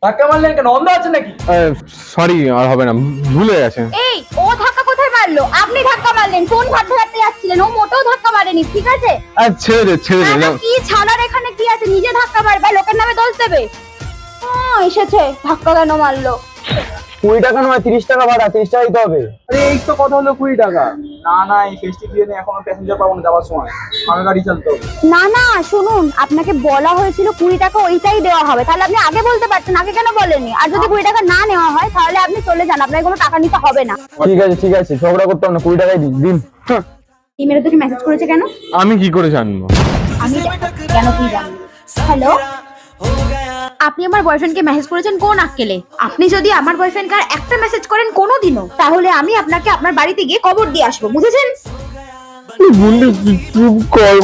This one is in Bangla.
ধাক্কা মারলেন কেন? অন্ধ আছেন নাকি? সরি, আর হবে না, ভুল হয়ে গেছে। এই ও ধাক্কা কোথায় মারলো? আপনি ধাক্কা মারলেন, কোন ঘাটতে ঘাটতে যাচ্ছিলেন? ও মোটেও ধাক্কা মারেনি, ঠিক আছে? ছেড়ে দে না, কি ছাড়ার এখানে কি আছে? নিজে ধাক্কা মারবে, লোকের নামে দোষ দেবে? এসেছে, ধাক্কা কেন মারলো? 20 টাকা নয়, 30 টাকা ভাড়া, 30 টাকা দিতে হবে। আরে এই তো কথা হলো 20 টাকা। না এই ফেস্টিভ সিজনে এখনো প্যাসেঞ্জার পাবো না যাওয়ার সময়, আমার গাড়ি চালতে হবে। না শুনুন, আপনাকে বলা হয়েছিল 20 টাকা ওইটাই দেওয়া হবে, তাহলে আপনি আগে বলতে পারতেন, আগে কেন বলেননি? আর যদি 20 টাকা না নেওয়া হয় তাহলে আপনি চলে যান, আপনাকে কোনো টাকা নিতে হবে না। ঠিক আছে, ঝগড়া করতে হবে না, 20 টাকাই দিন। এই মেয়ে তোকে মেসেজ করেছে কেন? আমি কি করে জানবো? আমি কেন কি জানি? হ্যালো, আপনি আমার বয়ফ্রেন্ডকে মেসেজ করেছেন কোন আক্কেলে? আপনি যদি আমার বয়ফ্রেন্ডকে আর একটা মেসেজ করেন কোনোদিনও, তাহলে আমি আপনাকে আপনার বাড়িতে গিয়ে কবর দিয়ে আসবো, বুঝেছেন? বন্ধু চুপ কর।